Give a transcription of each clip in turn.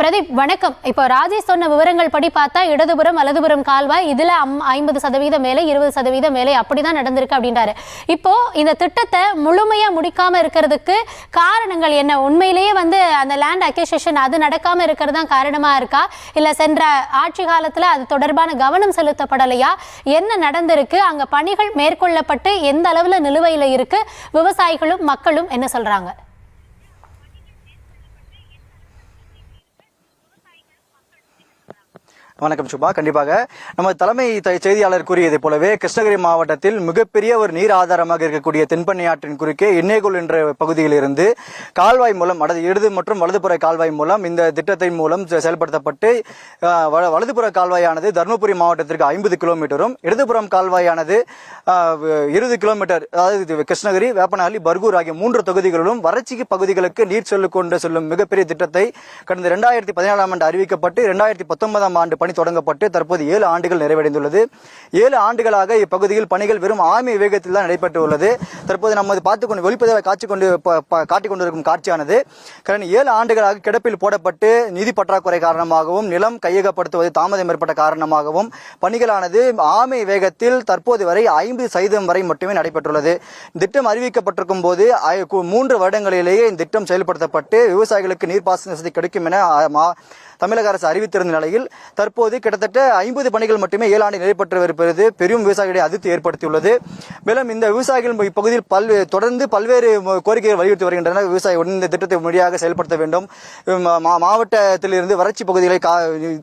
பிரதீப் வணக்கம். இப்போ ராஜேஷ் சொன்ன விவரங்கள் படி பார்த்தா இடதுபுறம் வலதுபுறம் கால்வாய் இதுல 50% மேலே 20% மேலே அப்படிதான் நடந்திருக்கு அப்படின்றாரு. இப்போ இந்த திட்டத்தை முழுமையா முடிக்காம இருக்கிறதுக்கு காரணங்கள் என்ன? உண்மையிலேயே அந்த லேண்ட் அக்யூசிஷன் அது நடக்காம இருக்கிறது தான் காரணமா இருக்கா, இல்ல சென்ற ஆட்சி காலத்துல அது தொடர்பான கவனம் செலுத்தப்படலையா, என்ன நடந்திருக்கு, அங்க பணிகள் மேற்கொள்ளப்பட்டு எந்த அளவுல நிலுவையில இருக்கு, விவசாயிகளும் மக்களும் என்ன சொல்றாங்க? வணக்கம் சுபா. கண்டிப்பாக நம்ம தலைமை செய்தியாளர் கூறியதை போலவே கிருஷ்ணகிரி மாவட்டத்தில் மிகப்பெரிய ஒரு நீர் ஆதாரமாக இருக்கக்கூடிய தென்பண்ணை ஆற்றின் குறுக்கே எண்ணெய்கோல் என்ற பகுதியிலிருந்து கால்வாய் மூலம் இடது மற்றும் வலதுபுற கால்வாய் மூலம் இந்த திட்டத்தின் மூலம் செயல்படுத்தப்பட்டு வலதுபுற கால்வாயானது தருமபுரி மாவட்டத்திற்கு 50 கிலோமீட்டரும் இடதுபுறம் கால்வாயானது 20 கிலோமீட்டர், அதாவது கிருஷ்ணகிரி, வேப்பனஹள்ளி, பர்கூர் ஆகிய 3 தொகுதிகளிலும் வறட்சி பகுதிகளுக்கு நீர் கொண்டு செல்லும் மிகப்பெரிய திட்டத்தை கடந்த 2017ஆம் ஆண்டு அறிவிக்கப்பட்டு 2019ஆம் ஆண்டு பணி தொடங்கப்பட்டு தற்போது 7 ஆண்டுகள் நிறைவடைந்துள்ளது. 7 ஆண்டுகளாக இப்பகுதியில் பணிகள் வெறும் ஆமை வேகத்தில் தான் நடைபெற்று உள்ளது. தற்போது நம்ம பார்த்துக்கொண்டு ஒளிப்பதிவை காட்டிக் கொண்டிருக்கும் காட்சியானது கடந்த 7 ஆண்டுகளாக கிடப்பில் போடப்பட்டு நிதி பற்றாக்குறை காரணமாகவும் நிலம் கையகப்படுத்துவது தாமதம் ஏற்பட்ட காரணமாகவும் பணிகளானது ஆமை வேகத்தில் தற்போது வரை 50% வரை மட்டுமே நடைபெற்றுள்ளது. திட்டம் அறிவிக்கப்பட்டிருக்கும் போது 3 வருடங்களிலேயே இந்த திட்டம் செயல்படுத்தப்பட்டு விவசாயிகளுக்கு நீர்ப்பாசன வசதி கிடைக்கும் என தமிழக அரசு அறிவித்திருந்த நிலையில் தற்போது கிட்டத்தட்ட 50 பணிகள் மட்டுமே 7 ஆண்டு நிறைவேற்று இருப்பது பெரும் விவசாயிகளை அதிர்ச்சி ஏற்படுத்தியுள்ளது. மேலும் இந்த விவசாயிகள் இப்பகுதியில் தொடர்ந்து பல்வேறு கோரிக்கைகள் வலியுறுத்தி வருகின்றனர். விவசாயி இந்த திட்டத்தை உடனடியாக செயல்படுத்த வேண்டும், மாவட்டத்திலிருந்து வறட்சி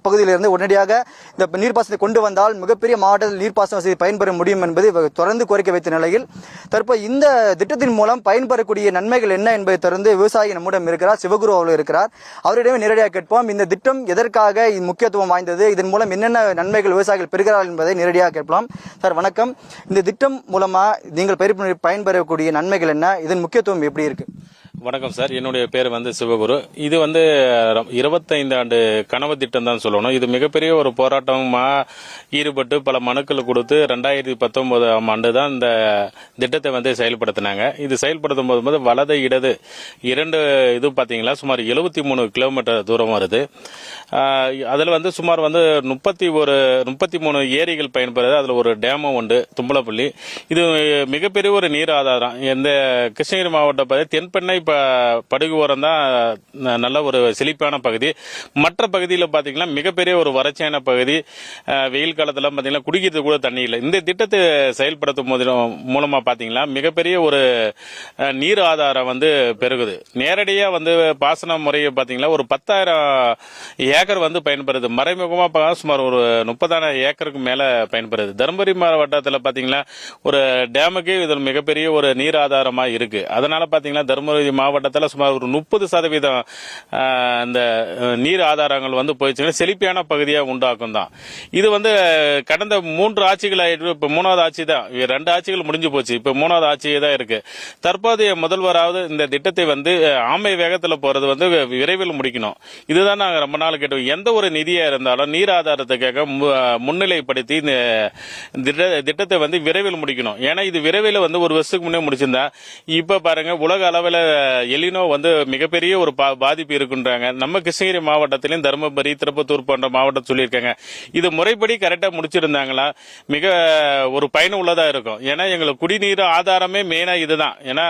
பகுதியிலிருந்து உடனடியாக இந்த நீர்ப்பாசனத்தை கொண்டு வந்தால் மிகப்பெரிய மாவட்டத்தில் நீர்ப்பாசன வசதி பயன்பெற முடியும் என்பது தொடர்ந்து கோரிக்கை வைத்த நிலையில் தற்போது இந்த திட்டத்தின் மூலம் பயன்பெறக்கூடிய நன்மைகள் என்ன என்பதை தொடர்ந்து விவசாயி நம்முடன் இருக்கிறார், சிவகுரு அவர்கள் இருக்கிறார். அவரிடமே நேரடியாக கேட்போம். இந்த திட்டம் எதற்காக முக்கியத்துவம் வாய்ந்தது, இதன் மூலம் என்னென்ன நன்மைகள் விவசாயிகள் பெறுகிறார்கள் என்பதை நேரடியாக கேட்கலாம். சார் வணக்கம். இந்த திட்டம் மூலமா நீங்கள் பயன்பெறக்கூடிய நன்மைகள் என்ன, இதன் முக்கியத்துவம் எப்படி இருக்கு? வணக்கம் சார், என்னுடைய பேர் சிவகுரு. இது 25 ஆண்டு கனவு திட்டம் தான் சொல்லணும். இது மிகப்பெரிய ஒரு போராட்டமா ஈடுபட்டு பல மனுக்கள் கொடுத்து 2019ஆம் ஆண்டு தான் இந்த திட்டத்தை செயல்படுத்தினாங்க. இது செயல்படுத்தும் போது வலது இடது 2 இது பாத்தீங்களா சுமார் 73 கிலோமீட்டர் தூரம் வருது. அதுல சுமார் 33 ஏரிகள் பயன்படுது. அதுல ஒரு டேமும் உண்டு, தும்பலப்பள்ளி. இது மிகப்பெரிய ஒரு நீர் ஆதாரம். இந்த கிருஷ்ணகிரி மாவட்ட தென்பெண்ணை படுகு ஓரம் தான் நல்ல ஒரு செழிப்பான பகுதி. மற்ற பகுதியில் பாத்தீங்கன்னா மிகப்பெரிய ஒரு வறட்சியான பகுதி. வெயில் காலத்துல பாத்தீங்கன்னா குடிக்கிறது கூட தண்ணி இல்லை. இந்த திட்டத்தை செயல்படுத்தும் மூலமா பாத்தீங்கன்னா மிகப்பெரிய ஒரு நீர் ஆதாரம் பெருகுது. நேரடியா பாசன முறையை பாத்தீங்கன்னா ஒரு 10,000 ஏக்கர் பயன்படுது. மறைமுகமா சுமார் ஒரு 30,000 ஏக்கருக்கு மேல பயன்படுது. தருமபுரி மாவட்டத்தில் பாத்தீங்கன்னா ஒரு டேமுக்கு இது மிகப்பெரிய ஒரு நீர் ஆதாரமா இருக்கு. அதனால பாத்தீங்கன்னா தருமபுரி மாவட்டத்தில் சுமார் ஒரு 30% இந்த நீர் ஆதாரங்கள் போயிடுச்சுன்னா செழிப்பான பகுதியாக உண்டாக்கும் தான். இது கடந்த 3 ஆட்சிகள் ஆயிட்டு, இப்ப 3வது ஆட்சி தான். 2 ஆட்சிகள் முடிஞ்சு போச்சு, இப்ப 3வது ஆட்சியே தான் இருக்கு. தற்போதைய முதல்வராவது இந்த திட்டத்தை ஆமை வேகத்தில் போறது விரைவில் முடிக்கணும். இதுதான் நாங்க ரொம்ப நாள் கேட்டோம். எந்த ஒரு நிதியா இருந்தாலும் நீர் ஆதாரத்துக்காக முன்னிலைப்படுத்தி இந்த திட்டத்தை விரைவில் முடிக்கணும். ஏன்னா இது விரைவில் ஒரு வருஷத்துக்கு முன்னே முடிச்சிருந்தா இப்ப பாருங்க உலக அளவில் எலினோ மிகப்பெரிய ஒரு பாதிப்பு இருக்குன்றாங்க. நம்ம கிருஷ்ணகிரி மாவட்டத்திலும் தருமபுரி, திருப்பத்தூர் போன்ற மாவட்டம் சொல்லியிருக்காங்க. இது முறைப்படி கரெக்டா முடிச்சிருந்தாங்களா மிக ஒரு பயனுள்ளதா இருக்கும். ஏன்னா எங்களுக்கு குடிநீர் ஆதாரமே மெயினா இதுதான். ஏன்னா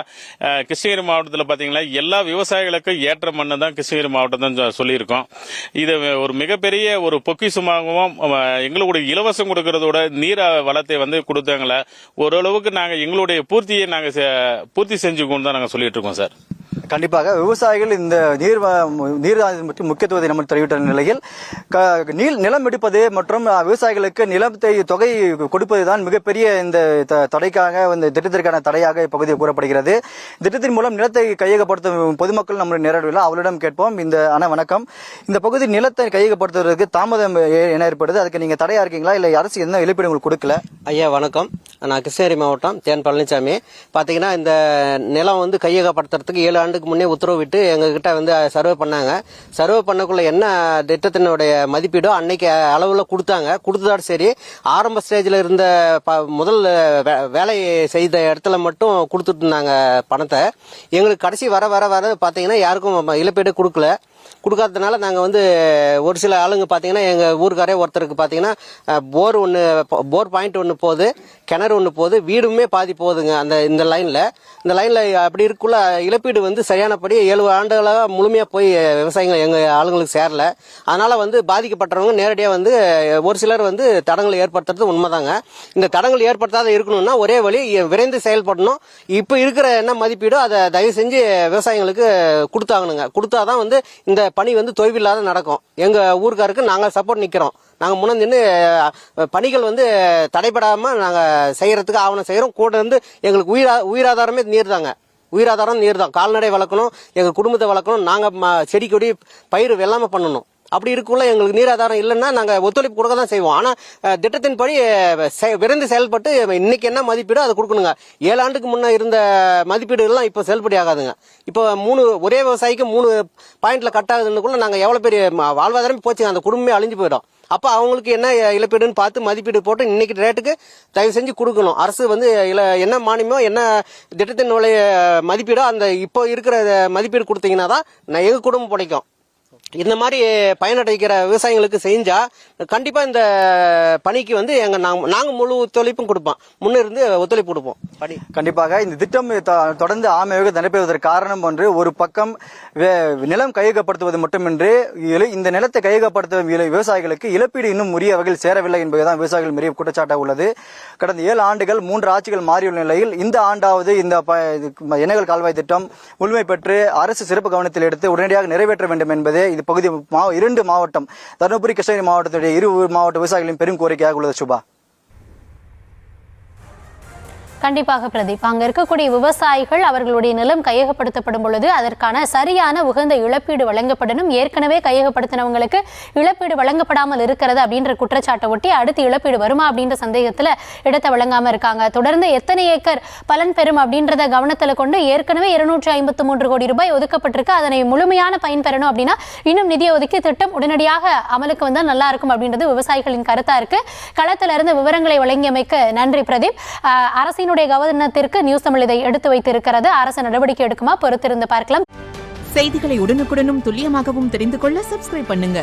கிருஷ்ணகிரி மாவட்டத்தில் பாத்தீங்கன்னா எல்லா விவசாயிகளுக்கும் ஏற்ற மண்ணு தான் கிருஷ்ணகிரி மாவட்டம் தான் சொல்லியிருக்கோம். இது ஒரு மிகப்பெரிய ஒரு பொக்கிஷமாகவும் எங்களுடைய இலவசம் கொடுக்கறதோட நீர் வளத்தை கொடுத்தாங்களா ஓரளவுக்கு நாங்க எங்களுடைய பூர்த்தி செஞ்சுக்கணும் தான் நாங்க சொல்லிட்டு இருக்கோம் சார். கண்டிப்பாக விவசாயிகள் இந்த நீர் முக்கியத்துவத்தை நம்ம தெரிவித்த நிலையில் நிலம் எடுப்பது மற்றும் விவசாயிகளுக்கு நிலத்தை தொகை கொடுப்பதுதான் மிகப்பெரிய இந்த தடைக்காக இந்த திட்டத்திற்கான தடையாக இப்பகுதியில் கூறப்படுகிறது. திட்டத்தின் மூலம் நிலத்தை கையகப்படுத்தும் பொதுமக்கள் நம்முடைய நேரடியில் அவரிடம் கேட்போம். வணக்கம். இந்த பகுதி நிலத்தை கையகப்படுத்துவதற்கு தாமதம் என ஏற்படுது, அதுக்கு நீங்க தடையா இருக்கீங்களா, இல்ல அரசு என்ன இழப்பீடு உங்களுக்கு கொடுக்கல? ஐயா வணக்கம், நான் கிருஷ்ணகிரி மாவட்டம் தேன் பழனிசாமி. பாத்தீங்கன்னா இந்த நிலம் கையகப்படுத்துறதுக்கு 7 ஆண்டுக்கு முன்னே உத்தரவிட்டு எங்ககிட்ட சர்வே பண்ணாங்க. சர்வே பண்ணக்குள்ள என்ன திட்டத்தினுடைய மதிப்பீடோ அன்னைக்கு அளவுல கொடுத்ததோட சரி, ஆரம்ப ஸ்டேஜ்ல இருந்த முதல் வேலை செய்த இடத்துல மட்டும் கொடுத்துட்டு இருந்தாங்க பணத்தை. எங்களுக்கு கடைசி வர வர வர பாத்தீங்கன்னா யாருக்கும் இழப்பீடு கொடுக்கல. கொடுக்காததுனால நாங்கள் வந்து ஒரு சில ஆளுங்க பார்த்தீங்கன்னா எங்கள் ஊருக்காரே ஒருத்தருக்கு பார்த்தீங்கன்னா போர் பாயிண்ட் ஒன்று போகுது, கிணறு ஒன்று போகுது, வீடுமே பாதி போகுதுங்க இந்த லைனில் அப்படி இருக்குள்ள இழப்பீடு வந்து சரியானபடி 7 ஆண்டுகளாக முழுமையாக போய் விவசாயிகள் எங்கள் ஆளுங்களுக்கு சேரல. அதனால் வந்து பாதிக்கப்பட்டவங்க நேரடியாக வந்து ஒரு சிலர் வந்து தடங்களை ஏற்படுத்துறது உண்மைதாங்க. இந்த தடங்கள் ஏற்படுத்தாத இருக்கணும்னா ஒரே வழி விரைந்து செயல்படணும். இப்போ இருக்கிற என்ன மதிப்பீடோ அதை தயவு செஞ்சு விவசாயிகளுக்கு கொடுத்தாகணுங்க. கொடுத்தாதான் வந்து இந்த பணி வந்து தொய்வில்லாத நடக்கும். எங்கள் ஊருக்காருக்கு நாங்கள் சப்போர்ட் நிற்கிறோம். நாங்கள் முன்ன நின்று பணிகள் வந்து தடைபடாமல் நாங்கள் செய்யறதுக்கு ஆவணம் செய்கிறோம். கூட இருந்து எங்களுக்கு உயிராதாரமே உயிராதாரம் நீர் தான். கால்நடை வளர்க்கணும், எங்கள் குடும்பத்தை வளர்க்கணும், நாங்கள் செடி கொடி பயிர் வெள்ளாமை பண்ணணும். அப்படி இருக்குள்ள எங்களுக்கு நீராதாரம் இல்லைன்னா நாங்கள் ஒத்துழைப்பு கொடுக்க தான் செய்வோம். ஆனால் திட்டத்தின்படி விரைந்து செயல்பட்டு இன்னைக்கு என்ன மதிப்பீடோ அதை கொடுக்கணுங்க. 7 ஆண்டுக்கு முன்னே இருந்த மதிப்பீடுகள்லாம் இப்போ செல்லுபடி ஆகாதுங்க. இப்போ ஒரே விவசாயிக்கு 3 பாயிண்ட்ல கட் ஆகுதுன்னுக்குள்ள நாங்கள் எவ்வளோ பெரிய வாழ்வாதாரமே போச்சுங்க. அந்த குடும்பமே அழிஞ்சு போயிடும். அப்போ அவங்களுக்கு என்ன இழப்பீடுன்னு பார்த்து மதிப்பீடு போட்டு இன்னைக்கு ரேட்டுக்கு தயவு செஞ்சு கொடுக்கணும். அரசு வந்து என்ன மானியமோ என்ன திட்டத்தினுடைய மதிப்பீடோ அந்த இப்போ இருக்கிற மதிப்பீடு கொடுத்தீங்கன்னா தான் எங்கள் குடும்பம் பிடிக்கும். இந்த மாதிரி பயனடைக்கிற விவசாயிகளுக்கு செஞ்சா கண்டிப்பா இந்த பணிக்கு வந்து நாங்க முழு ஒத்துழைப்பும் கொடுப்போம். முன்னிருந்து ஒத்துழைப்பு கொடுப்போம். கண்டிப்பாக இந்த திட்டம் தொடர்ந்து ஆமையாக நடைபெறுவதற்கு காரணம் ஒன்று, ஒரு பக்கம் நிலம் கையகப்படுத்துவது மட்டுமின்றி இந்த நிலத்தை கையகப்படுத்தும் விவசாயிகளுக்கு இழப்பீடு இன்னும் உரிய வகையில் சேரவில்லை என்பதுதான் விவசாயிகள் மிக குற்றச்சாட்டாக உள்ளது. கடந்த 7 ஆண்டுகள் 3 ஆட்சிகள் மாறியுள்ள நிலையில் இந்த ஆண்டாவது இந்த எண்ணெய்கள் கால்வாய் திட்டம் முழுமை பெற்று அரசு சிறப்பு கவனத்தில் எடுத்து உடனடியாக நிறைவேற்ற வேண்டும் என்பதே இது பகுதி 2 மாவட்டம் தருமபுரி கிருஷ்ணகிரி மாவட்டத்துடைய 2 மாவட்ட விவசாயிகளின் பெரும் கோரிக்கையாக உள்ளது. சுபா, கண்டிப்பாக பிரதீப், அங்க இருக்கக்கூடிய விவசாயிகள் அவர்களுடைய நிலம் கையகப்படுத்தப்படும் பொழுது அதற்கான சரியான உகந்த இழப்பீடு வழங்கப்படணும். ஏற்கனவே கையகப்படுத்தினவங்களுக்கு இழப்பீடு வழங்கப்படாமல் இருக்கிறது அப்படின்ற குற்றச்சாட்டை ஒட்டி அடுத்து இழப்பீடு வருமா அப்படின்ற சந்தேகத்துல இடத்தை வழங்காம இருக்காங்க. தொடர்ந்து எத்தனை ஏக்கர் பலன் பெறும் அப்படின்றத கவனத்துல கொண்டு ஏற்கனவே 253 கோடி ரூபாய் ஒதுக்கப்பட்டிருக்கு. அதனை முழுமையான பயன் பெறணும் அப்படின்னா இன்னும் நிதியை ஒதுக்கி திட்டம் உடனடியாக அமலுக்கு வந்தா நல்லா இருக்கும் அப்படின்றது விவசாயிகளின் கருத்தா இருக்கு. களத்துல இருந்து விவரங்களை வழங்கியமைக்கு நன்றி பிரதீப். அரசின் கவனத்திற்கு நியூஸ் தமிழ் இதை எடுத்து வைத்திருக்கிறது. அரசு நடவடிக்கை எடுக்குமா பொறுத்திருந்து பார்க்கலாம். செய்திகளை உடனுக்குடனும் துல்லியமாகவும் தெரிந்து கொள்ள சப்ஸ்கிரைப் பண்ணுங்க.